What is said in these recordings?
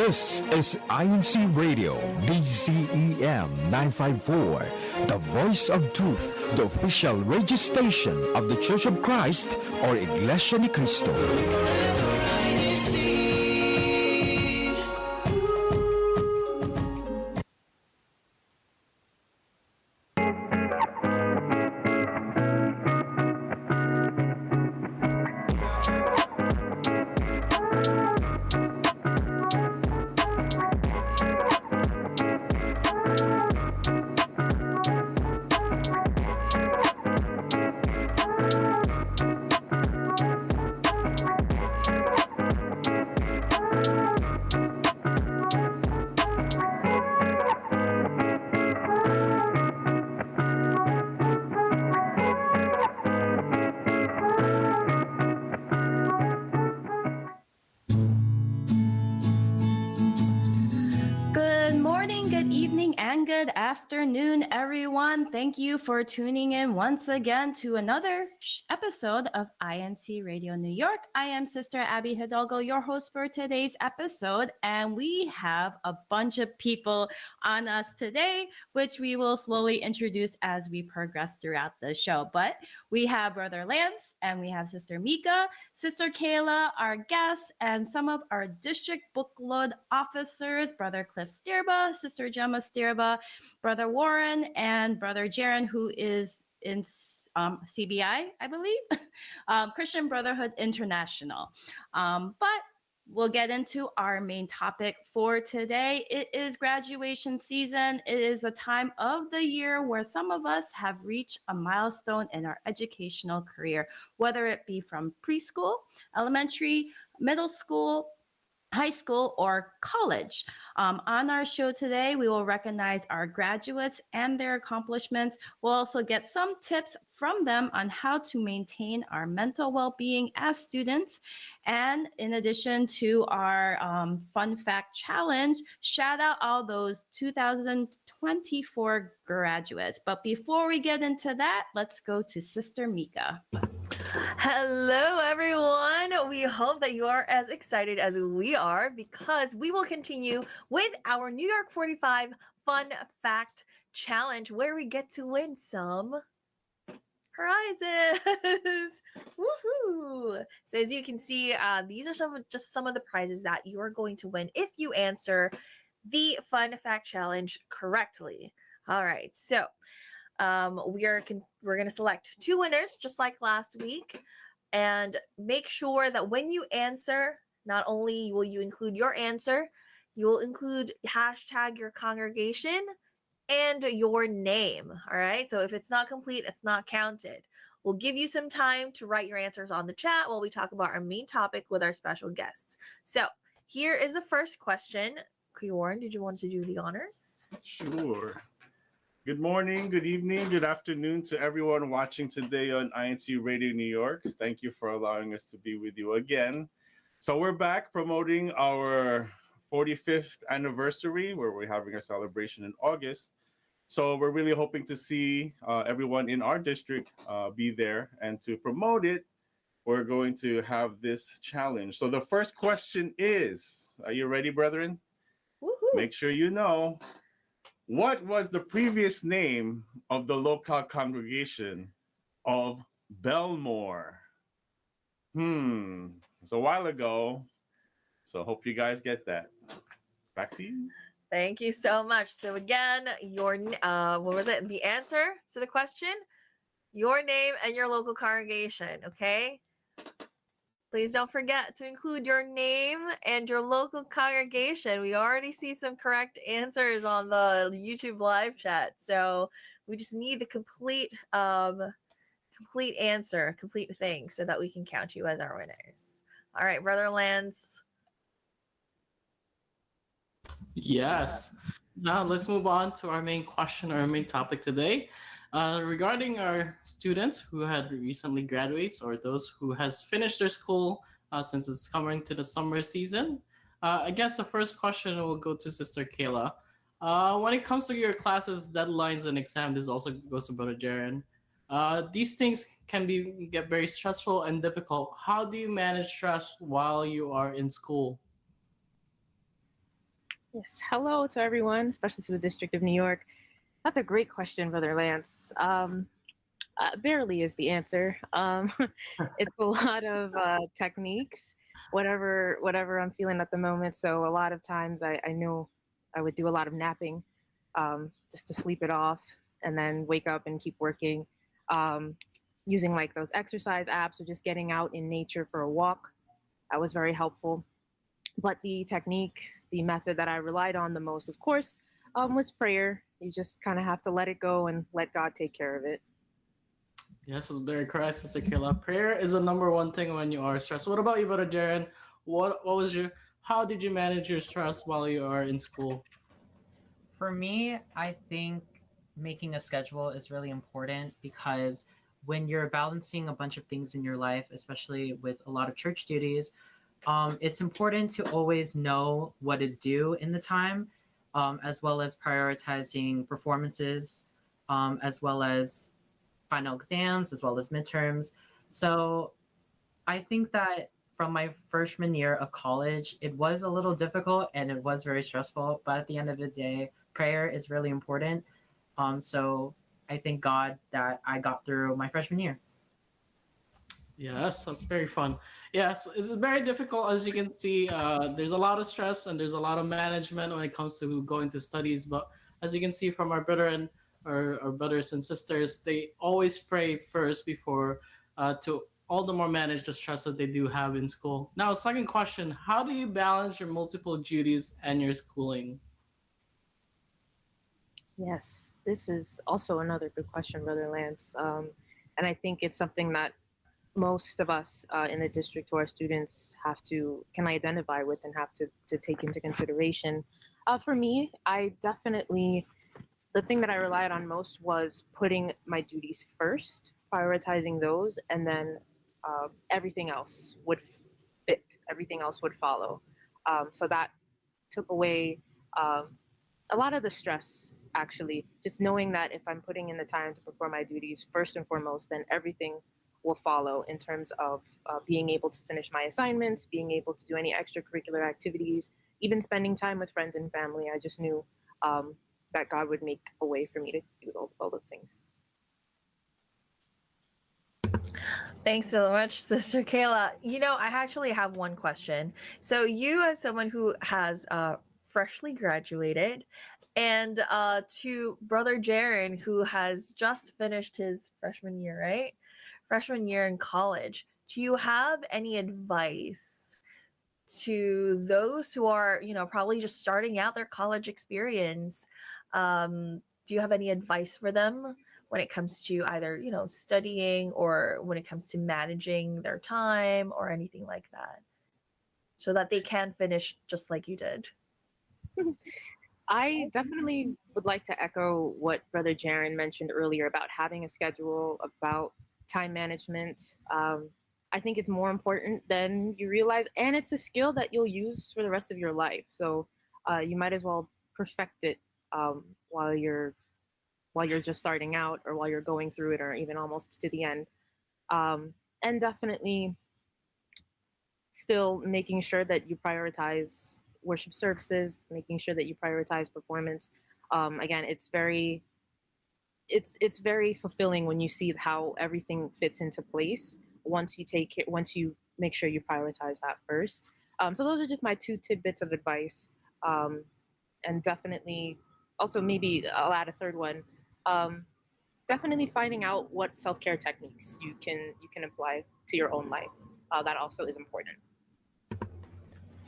This is INCRadio, DCEM 954, the voice of truth, the official radio station of the Church of Christ or Iglesia ni Cristo. Afternoon, everyone. Thank you for tuning in once again to another episode of INC Radio New York. I am Sister Abby Hidalgo, your host for today's episode, and we have a bunch of people on us today, which we will slowly introduce as we progress throughout the show. But we have Brother Lance, and we have Sister Mika, Sister Kayla, our guests, and some of our district bookload officers, Brother Cliff Stirba, Sister Gemma Stirba, Brother Warren, and Brother Jaron, who is in CBI, I believe, Christian Brotherhood International. But we'll get into our main topic for today. It is graduation season. It is a time of the year where some of us have reached a milestone in our educational career, whether it be from preschool, elementary, middle school, high school, or college. On our show today, we will recognize our graduates and their accomplishments. We'll also get some tips from them on how to maintain our mental well-being as students. And in addition to our fun fact challenge, shout out all those 2024 graduates. But before we get into that, let's go to Sister Mika. Hello, everyone. We hope that you are as excited as we are because we will continue with our New York 45 Fun Fact Challenge where we get to win some prizes. Woohoo! So as you can see, these are some of the prizes that you are going to win if you answer the Fun Fact Challenge correctly. All right, so we're going to select two winners just like last week, and make sure that when you answer, not only will you include your answer, you will include hashtag your congregation and your name. All right, so if it's not complete, it's not counted. We'll give you some time to write your answers on the chat while we talk about our main topic with our special guests. So here is the first question. Warren, did you want to do the honors? Sure. Good morning, good evening, good afternoon to everyone watching today on INC Radio New York. Thank you for allowing us to be with you again. So we're back promoting our 45th anniversary where we're having a celebration in August. So we're really hoping to see everyone in our district be there. And to promote it, we're going to have this challenge. So the first question is, are you ready, brethren? Woohoo. Make sure you know. What was the previous name of the local congregation of Belmore? It's a while ago, so hope you guys get that. Back to you. Thank you so much. So again, your what was it? The answer to the question, your name and your local congregation, okay? Please don't forget to include your name and your local congregation. We already see some correct answers on the YouTube live chat. So we just need the complete answer, complete thing, so that we can count you as our winners. All right, Brother Lance. Yes. Now let's move on to our main question, our main topic today. Regarding our students who had recently graduated or those who has finished their school since it's coming to the summer season, I guess the first question will go to Sister Kayla. When it comes to your classes, deadlines, and exams, this also goes to Brother Jaron. These things can get very stressful and difficult. How do you manage stress while you are in school? Yes, hello to everyone, especially to the District of New York. That's a great question, Brother Lance. Barely is the answer. It's a lot of techniques, whatever I'm feeling at the moment. So a lot of times I know I would do a lot of napping, just to sleep it off, and then wake up and keep working. Um, Using like those exercise apps or just getting out in nature for a walk. That was very helpful. But the technique, the method that I relied on the most, of course, was prayer. You just kind of have to let it go and let God take care of it. Yes, it's very correct, Sister Kayla. Prayer is the number one thing when you are stressed. What about you, Brother Jaren? What was your how did you manage your stress while you are in school? For me, I think making a schedule is really important because when you're balancing a bunch of things in your life, especially with a lot of church duties, it's important to always know what is due in the time, as well as prioritizing performances, as well as final exams, as well as midterms. So I think that from my freshman year of college, it was a little difficult and it was very stressful. But at the end of the day, prayer is really important. So I thank God that I got through my freshman year. Yes, that's very fun. Yes, it's very difficult as you can see. There's a lot of stress and there's a lot of management when it comes to going to studies. But as you can see from our brethren, our brothers and sisters, they always pray first before to all the more manage the stress that they do have in school. Now, second question: how do you balance your multiple duties and your schooling? Yes, this is also another good question, Brother Lance. And I think it's something that most of us in the district who are students have to can identify with and have to take into consideration. For me, I definitely the thing that I relied on most was putting my duties first, prioritizing those, and then everything else would fit. Everything else would follow. So that took away um, a lot of the stress. Actually, just knowing that if I'm putting in the time to perform my duties first and foremost, then everything will follow in terms of being able to finish my assignments, being able to do any extracurricular activities, even spending time with friends and family. I just knew um, that God would make a way for me to do all those things. Thanks so much, Sister Kayla. I actually have one question. So, you, as someone who has freshly graduated, and to Brother Jaron, who has just finished his freshman year, right? Freshman year in college, do you have any advice to those who are, probably just starting out their college experience? Do you have any advice for them when it comes to either, studying or when it comes to managing their time or anything like that so that they can finish just like you did? I definitely would like to echo what Brother Jaron mentioned earlier about having a schedule, about time management. I think it's more important than you realize, and it's a skill that you'll use for the rest of your life. So you might as well perfect it um, while you're just starting out, or while you're going through it, or even almost to the end. And definitely still making sure that you prioritize worship services, making sure that you prioritize performance. Again, it's very fulfilling when you see how everything fits into place once you make sure you prioritize that first. So those are just my two tidbits of advice, and definitely also maybe I'll add a third one. Um, Definitely finding out what self-care techniques you can apply to your own life. That also is important.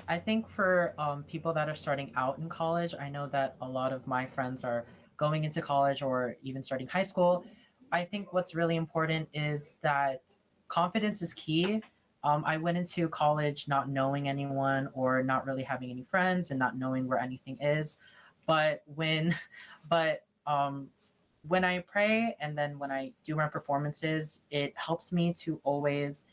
I think for people that are starting out in college, I know that a lot of my friends are going into college or even starting high school. I think what's really important is that confidence is key. I went into college not knowing anyone or not really having any friends and not knowing where anything is. But but when I pray and then when I do my performances, it helps me to always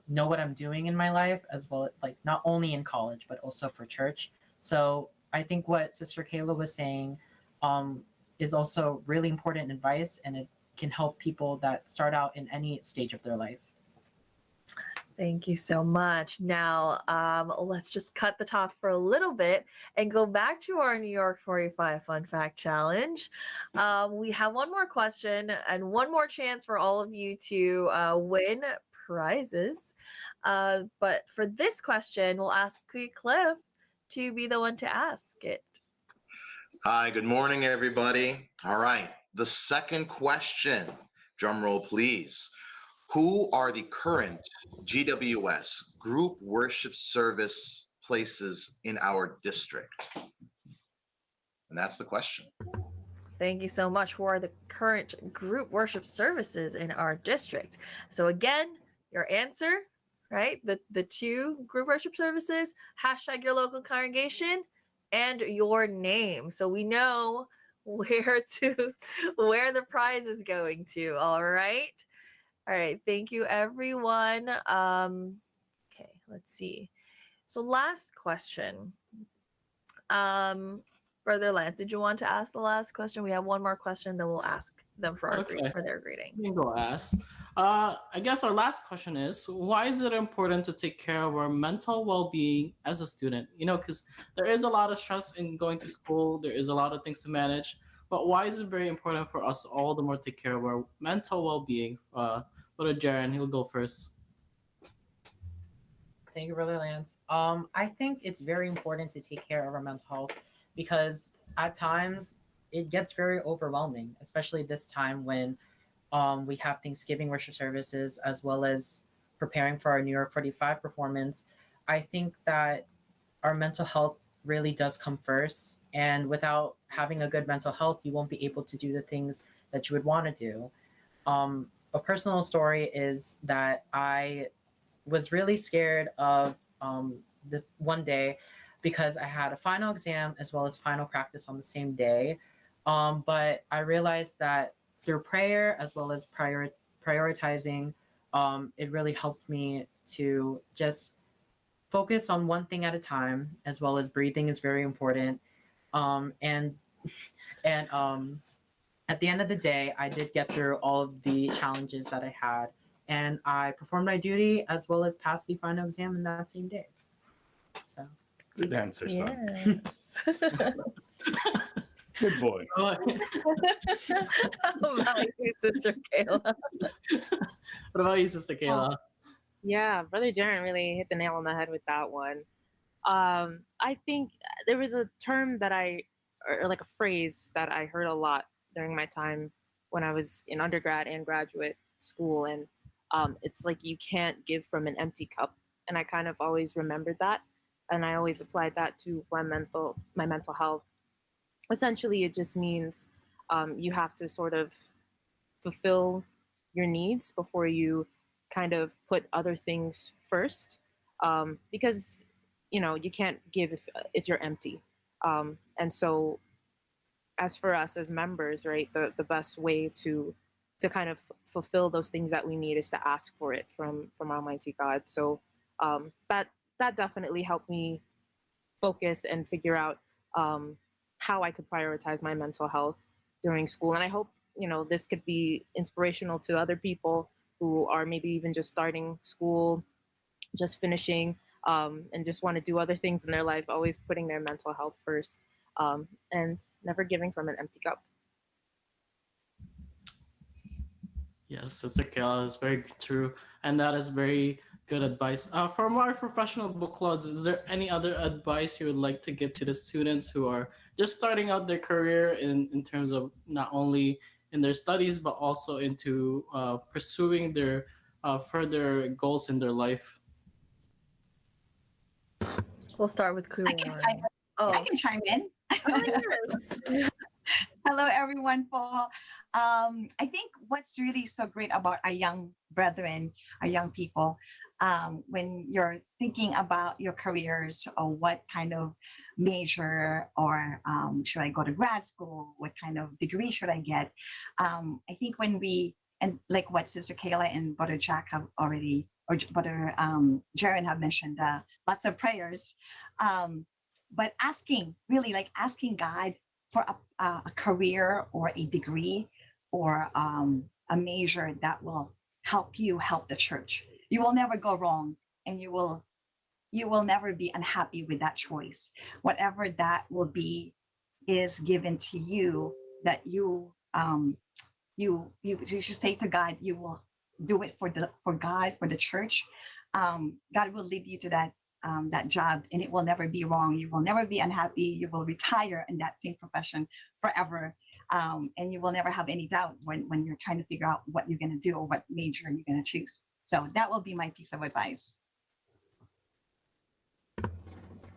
know what I'm doing in my life, as well, like not only in college but also for church. So I think what Sister Kayla was saying is also really important advice, and it can help people that start out in any stage of their life. Thank you so much. Now, let's just cut the talk for a little bit and go back to our New York 45 Fun Fact Challenge. We have one more question and one more chance for all of you to win prizes. But for this question, we'll ask Cliff to be the one to ask it. Hi, good morning, everybody. All right, the second question, drum roll, please. Who are the current GWS group worship service places in our district? And that's the question. Thank you so much for the current group worship services in our district. So again, your answer, right? The two group worship services, hashtag your local congregation, and your name. So we know where the prize is going to. All right. All right. Thank you, everyone. Okay, let's see. So last question. Brother Lance, did you want to ask the last question? We have one more question, then we'll ask them for their greetings. You can go ask. I guess our last question is, why is it important to take care of our mental well-being as a student? You know, because there is a lot of stress in going to school. There is a lot of things to manage. But why is it very important for us all the more to take care of our mental well-being? Brother Jaren, he'll go first. Thank you, Brother Lance. I think it's very important to take care of our mental health because at times it gets very overwhelming, especially this time when we have Thanksgiving worship services as well as preparing for our New York 45 performance. I think that our mental health really does come first. And without having a good mental health, you won't be able to do the things that you would want to do. A personal story is that I was really scared of this one day because I had a final exam as well as final practice on the same day. But I realized that through prayer as well as prioritizing, it really helped me to just focus on one thing at a time, as well as breathing is very important. And at the end of the day, I did get through all of the challenges that I had, and I performed my duty as well as passed the final exam in that same day. So, Good answer, son. Yes. Good boy. How about you, Sister Kayla? What about you, Sister Kayla? Yeah, Brother Jaren really hit the nail on the head with that one. I think there was a term that or like a phrase that I heard a lot during my time when I was in undergrad and graduate school, and it's like you can't give from an empty cup. And I kind of always remembered that, and I always applied that to my mental health. Essentially, it just means you have to sort of fulfill your needs before you kind of put other things first, because you can't give if you're empty. And so as for us as members, right, the best way to kind of fulfill those things that we need is to ask for it from Almighty God. So that definitely helped me focus and figure out how I could prioritize my mental health during school. And I hope this could be inspirational to other people who are maybe even just starting school, just finishing, and just want to do other things in their life, always putting their mental health first, and never giving from an empty cup. Yes, Sister Kayla is very true, and that is very good advice. From our professional book clubs, is there any other advice you would like to give to the students who are just starting out their career in terms of not only in their studies but also into pursuing their further goals in their life? We'll start with Clue. I can chime in. Yes. Hello, everyone. I think what's really so great about our young brethren, our young people, when you're thinking about your careers or what kind of major or should I go to grad school? What kind of degree should I get? I think and like what Sister Kayla and Brother Jack have already, or Brother Jaren have mentioned, lots of prayers. But asking God for a career or a degree or a major that will help you help the church. you will never go wrong, and you will never be unhappy with that choice. Whatever that will be is given to you, that you should say to God, you will do it for God, for the church. God will lead you to that job, and it will never be wrong. You will never be unhappy. You will retire in that same profession forever, and you will never have any doubt when you're trying to figure out what you're going to do or what major you're going to choose. So that will be my piece of advice.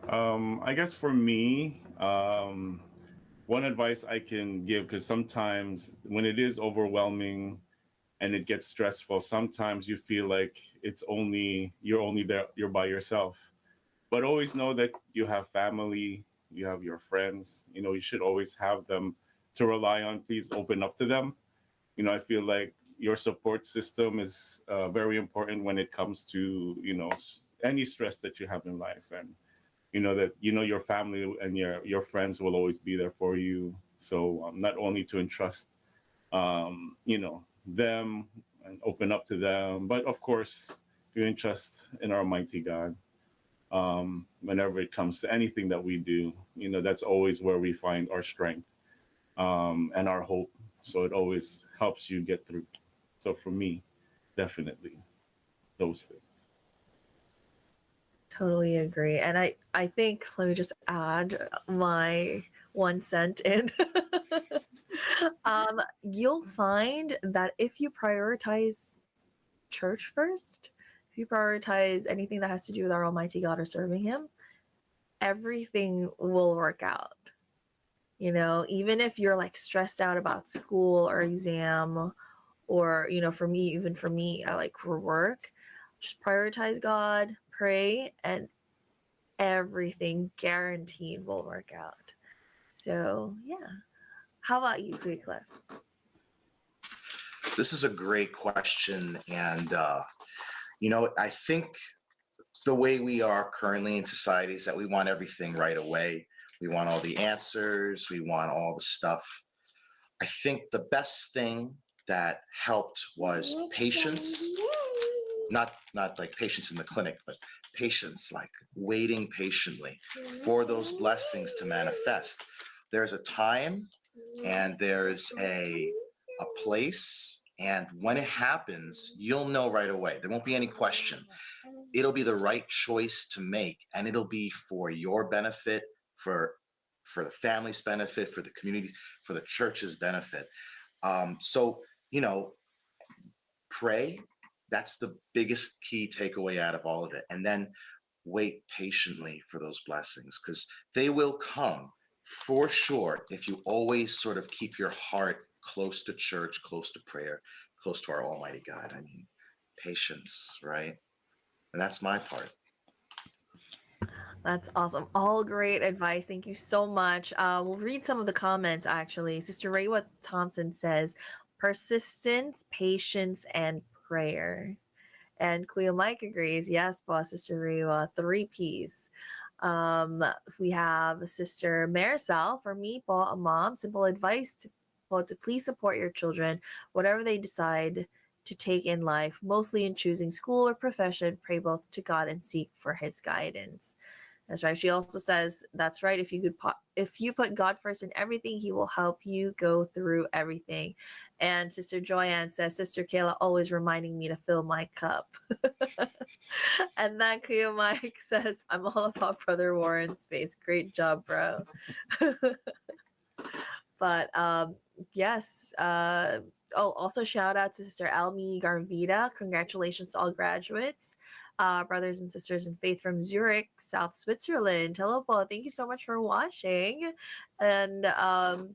I guess for me, one advice I can give, because sometimes when it is overwhelming and it gets stressful, sometimes you feel like you're only there, you're by yourself. But always know that you have family, you have your friends. You should always have them to rely on. Please open up to them. I feel like your support system is very important when it comes to any stress that you have in life, and that your family and your friends will always be there for you. So not only to entrust them and open up to them, but of course to entrust in our Almighty God. Whenever it comes to anything that we do, that's always where we find our strength and our hope. So it always helps you get through. So for me, definitely those things. Totally agree. And I think, let me just add my 1 cent in. You'll find that if you prioritize church first, if you prioritize anything that has to do with our Almighty God or serving Him, everything will work out. Even if you're like stressed out about school or exam, or, for me, I like for work, just prioritize God, pray, and everything guaranteed will work out. So, yeah. How about you, Cliff? This is a great question. And, I think the way we are currently in society is that we want everything right away. We want all the answers. We want all the stuff. I think the best thing that helped was patience. Not like patience in the clinic, but patience, like waiting patiently for those blessings to manifest. There's a time and there's a place, and when it happens, you'll know right away. There won't be any question. It'll be the right choice to make, and it'll be for your benefit, for the family's benefit, for the community, for the church's benefit. So, pray. That's the biggest key takeaway out of all of it. And then wait patiently for those blessings, because they will come for sure if you always sort of keep your heart close to church, close to prayer, close to our Almighty God. I mean, patience, right? And that's my part. That's awesome. All great advice. Thank you so much. We'll read some of the comments actually. Sister Raywa Thompson says, persistence, patience, and prayer. And Cleo Mike agrees. Yes, boss, Sister Raywa, 3 P's. We have Sister Marisol. For me, po, a mom, simple advice to please support your children, whatever they decide to take in life, mostly in choosing school or profession. Pray both to God and seek for His guidance. That's right. She also says, that's right. If you put God first in everything, He will help you go through everything. And Sister Joyanne says, Sister Kayla always reminding me to fill my cup. And then Cleo Mike says, I'm all about Brother Warren's face. Great job, bro. But yes. Also shout out to Sister Almi Garvita. Congratulations to all graduates. Brothers and sisters in faith from Zurich, South Switzerland. Hello, Paul. Thank you so much for watching. And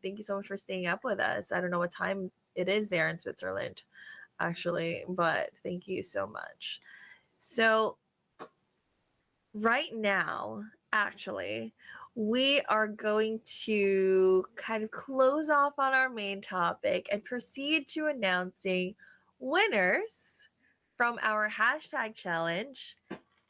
thank you so much for staying up with us. I don't know what time it is there in Switzerland, actually, but thank you so much. So right now, actually, we are going to kind of close off on our main topic and proceed to announcing winners from our hashtag challenge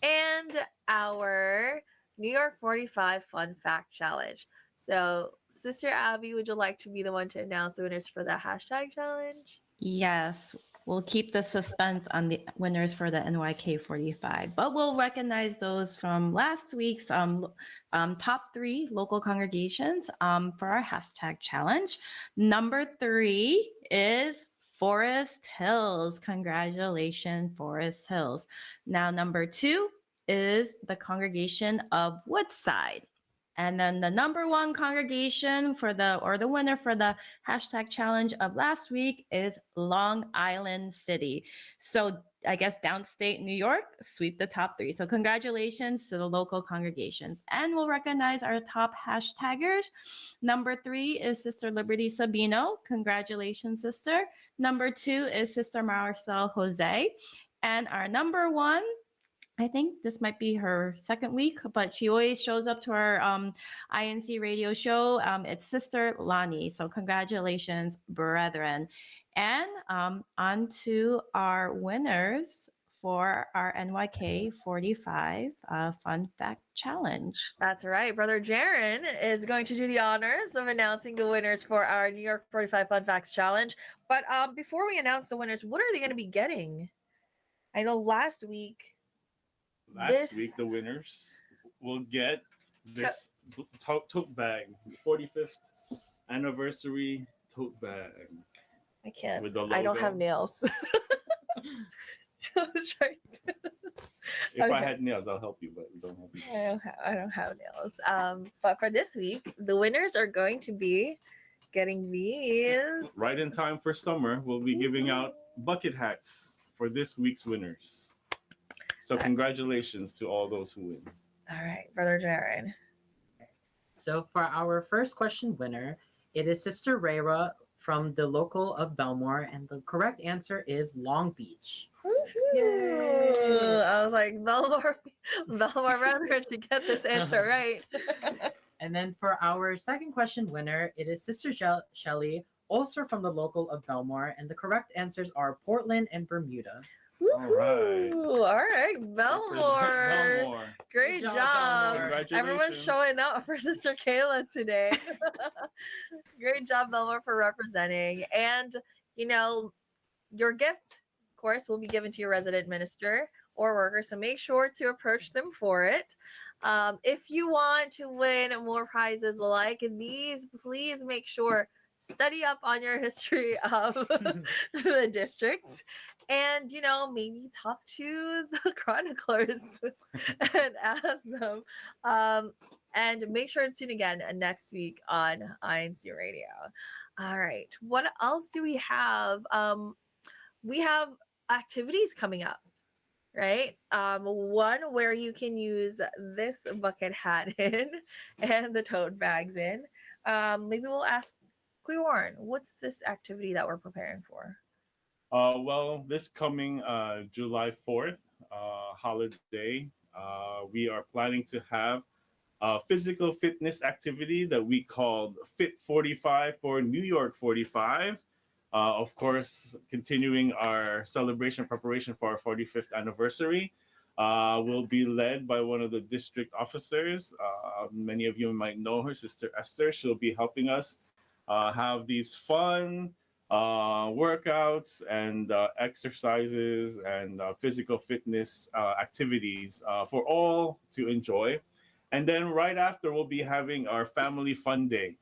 and our New York 45 Fun Fact Challenge. So, Sister Abby, would you like to be the one to announce the winners for that hashtag challenge? Yes. we'll keep the suspense on the winners for the NYK 45, but we'll recognize those from last week's top 3 local congregations for our hashtag challenge. Number 3 is Forest Hills. Congratulations, Forest Hills. Now, number 2 is the congregation of Woodside. And then the number 1 congregation the winner for the hashtag challenge of last week is Long Island City. So I guess downstate New York sweep the top 3. So congratulations to the local congregations. And we'll recognize our top hashtaggers. Number 3 is Sister Liberty Sabino. Congratulations, sister. Number 2 is Sister Marcel Jose. And our number 1, I think this might be her second week, but she always shows up to our INC radio show. It's Sister Lani. So congratulations, brethren. And on to our winners for our NYK 45 Fun Fact Challenge. That's right. Brother Jaron is going to do the honors of announcing the winners for our New York 45 Fun Facts Challenge. But before we announce the winners, what are they going to be getting? I know last week the winners will get this tote bag, 45th anniversary tote bag. I can't. With the I don't logo. have nails. I was trying to. If I had nails, I'll help you, but you don't have nails. I don't have nails. But for this week, the winners are going to be getting these. Right in time for summer, we'll be giving out bucket hats for this week's winners. So congratulations to all those who win. All right, Brother Jaron. So for our first question winner, it is Sister Rayra from the local of Belmore, and the correct answer is Long Beach. Yay. I was like, Belmore rather to get this answer right. And then for our second question winner, it is Sister Shelley, also from the local of Belmore, and the correct answers are Portland and Bermuda. All right. All right, Belmore. Great job. Congratulations. Everyone's showing up for Sister Kayla today. Great job, Belmore, for representing. And, your gift, of course, will be given to your resident minister or worker. So make sure to approach them for it. If you want to win more prizes like these, please make sure study up on your history of the district. And, maybe talk to the chroniclers and ask them. And make sure to tune again next week on INC Radio. All right. What else do we have? We have activities coming up, right? One where you can use this bucket hat in and the tote bags in. Maybe we'll ask Warren, what's this activity that we're preparing for? Well, this coming July 4th holiday, we are planning to have a physical fitness activity that we called Fit 45 for New York 45. Of course, continuing our celebration preparation for our 45th anniversary. Will be led by one of the district officers. Many of you might know her, Sister Esther. She'll be helping us have these fun workouts and exercises and physical fitness activities for all to enjoy. And then right after, we'll be having our family fun day.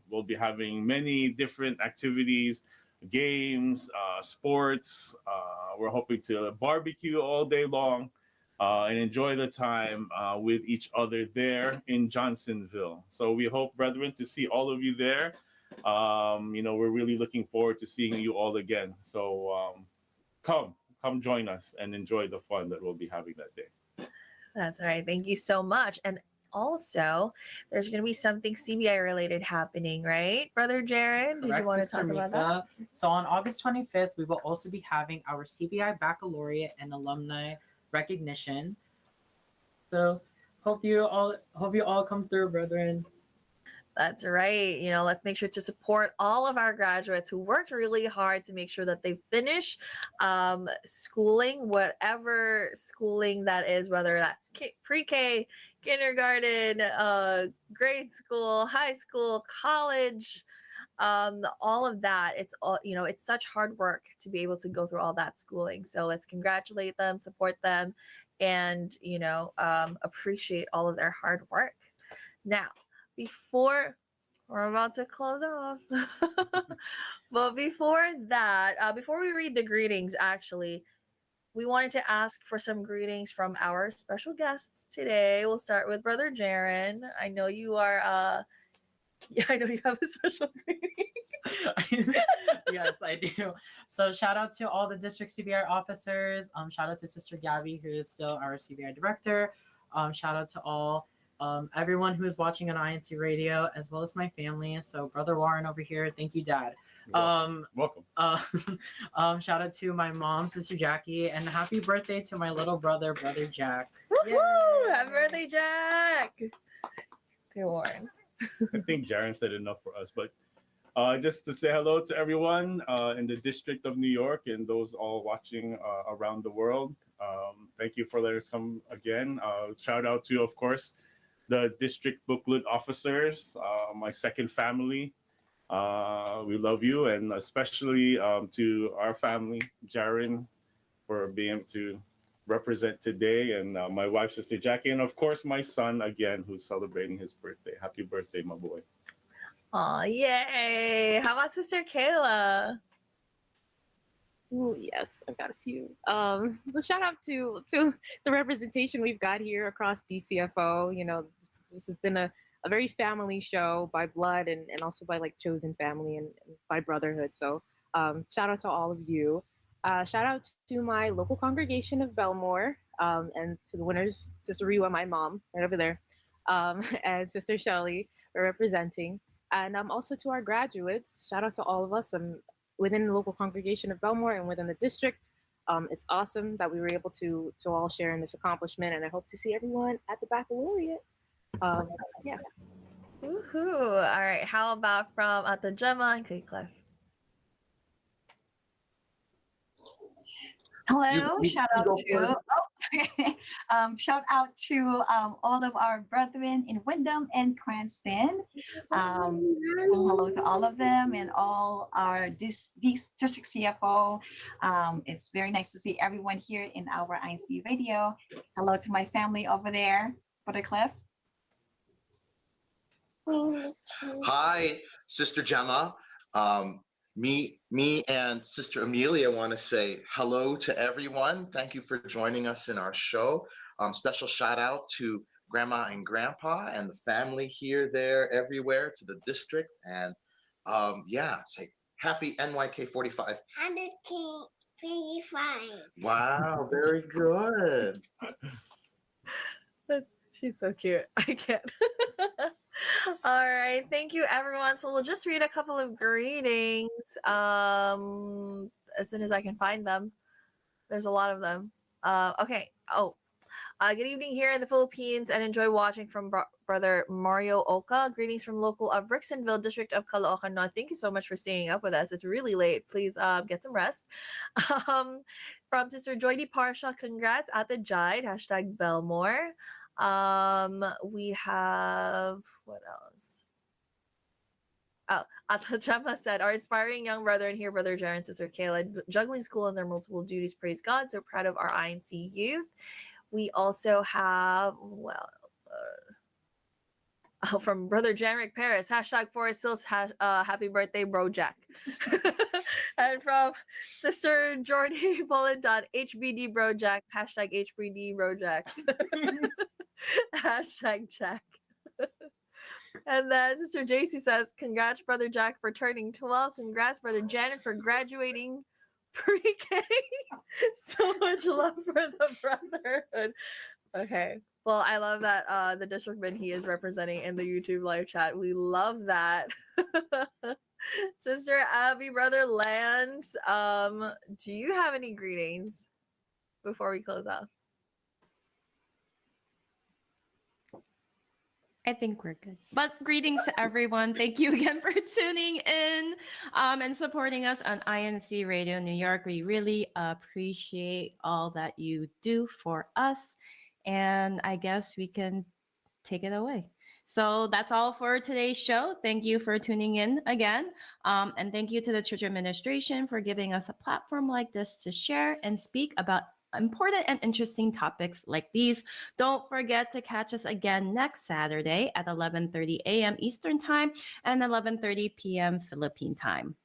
We'll be having many different activities, games, sports. We're hoping to barbecue all day long and enjoy the time with each other there in Johnsonville. So we hope, brethren, to see all of you there. We're really looking forward to seeing you all again. So come join us and enjoy the fun that we'll be having that day. That's all right. Thank you so much. And also, there's going to be something CBI related happening, right, Brother Jaron? Did you want to talk about that? So on August 25th, we will also be having our CBI Baccalaureate and Alumni recognition. So hope you all come through, brethren. That's right. Let's make sure to support all of our graduates who worked really hard to make sure that they finish schooling, whatever schooling that is, whether that's pre-K, kindergarten, grade school, high school, college, all of that, it's all, you know, it's such hard work to be able to go through all that schooling. So let's congratulate them, support them, and, you know, appreciate all of their hard work. Now, before we're about to close off, but before that, before we read the greetings, actually, we wanted to ask for some greetings from our special guests today. We'll start with Brother Jaren. I know you are yeah, I know you have a special greeting. Yes, I do. So shout out to all the district CBI officers. Shout out to Sister Gabby, who is still our CBI director. Shout out to all everyone who is watching on INC Radio, as well as my family. So Brother Warren over here, thank you, Dad. Welcome. Shout out to my mom, Sister Jackie, and happy birthday to my little brother, Brother Jack. Woohoo! Happy birthday, Jack! Okay, Warren. I think Jaren said enough for us, but just to say hello to everyone in the District of New York and those all watching around the world. Thank you for letting us come again. Shout out to, of course, the district booklet officers, my second family. We love you, and especially to our family, Jaren, for being able to represent today, and my wife, Sister Jackie, and of course my son again, who's celebrating his birthday. Happy birthday, my boy. Aw, yay! How about Sister Kayla? Ooh, yes, I've got a few. But shout out to the representation we've got here across DCFO. You know, this has been a very family show by blood and also by like chosen family and by brotherhood. So shout out to all of you. Shout out to my local congregation of Belmore and to the winners, Sister Riwa, my mom, right over there, and Sister Shelley for representing. And also to our graduates, shout out to all of us within the local congregation of Belmore and within the district. It's awesome that we were able to all share in this accomplishment, and I hope to see everyone at the baccalaureate. Yeah. Woohoo! All right, how about from the Gemma and Cliff? Hello, You shout out go to shout out to all of our brethren in Wyndham and Cranston. Hello to all of them and all our these district CFO. It's very nice to see everyone here in our INC Radio. Hello to my family over there, Brother Cliff. Hi, Sister Gemma. Me and Sister Amelia want to say hello to everyone. Thank you for joining us in our show. Special shout out to Grandma and Grandpa and the family here, there, everywhere, to the district. And yeah, say happy NYK 45. 125. Wow, very good. She's so cute. I can't. All right. Thank you, everyone. So we'll just read a couple of greetings as soon as I can find them. There's a lot of them. Okay. Good evening here in the Philippines and enjoy watching from Brother Mario Oka. Greetings from local of Brixtonville, District of Caloocan North. Thank you so much for staying up with us. It's really late. Please get some rest. From Sister Joy D. Parsha, congrats at the Jide. # Belmore. We have, what else? Oh, Ata Chema said, our inspiring young brother and here, Brother Jaren, Sister Kayla, juggling school and their multiple duties. Praise God. So proud of our INC youth. We also have, from Brother Janrick Paris, # Forest Hills, happy birthday, bro Jack. And from Sister Jordy Poland, HBD bro Jack, # HBD bro Jack. #Jack. And then Sister JC says, congrats, Brother Jack, for turning 12. Congrats, Brother Janet, for graduating pre-K. So much love for the brotherhood. Okay. Well, I love that the districtman he is representing in the YouTube live chat. We love that. Sister Abby, Brother Lance, do you have any greetings before we close out? I think we're good. But greetings to everyone. Thank you again for tuning in and supporting us on INC Radio New York. We really appreciate all that you do for us. And I guess we can take it away. So that's all for today's show. Thank you for tuning in again. And thank you to the church administration for giving us a platform like this to share and speak about important and interesting topics like these. Don't forget to catch us again next Saturday at 11:30 a.m. Eastern Time and 11:30 p.m. Philippine Time.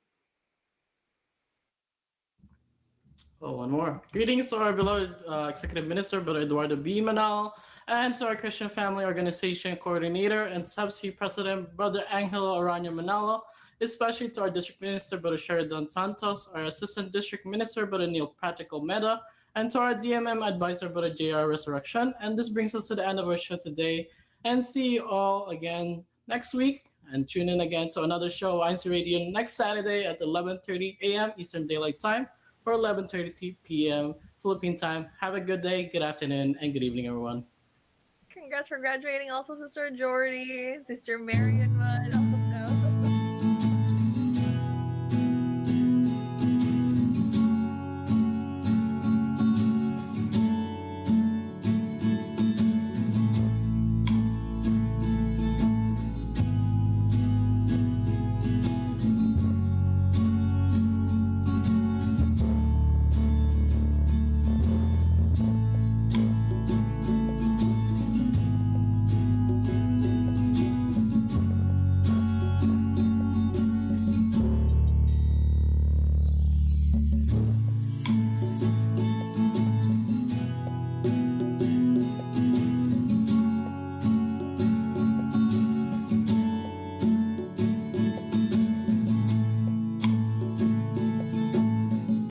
Oh, one more. Greetings to our beloved Executive Minister, Brother Eduardo B. Manal, and to our Christian Family Organization Coordinator and Subsea President, Brother Angelo Aranya Manalo, especially to our District Minister, Brother Sheridan Santos, our Assistant District Minister, Brother Neil Patrick Almeida, and to our DMM Advisor, Brother JR Resurrection. And this brings us to the end of our show today. And see you all again next week. And tune in again to another show, INC Radio, next Saturday at 11:30 a.m. Eastern Daylight Time or 11:30 p.m. Philippine time. Have a good day, good afternoon, and good evening, everyone. Congrats for graduating also, Sister Jordy, Sister Marion.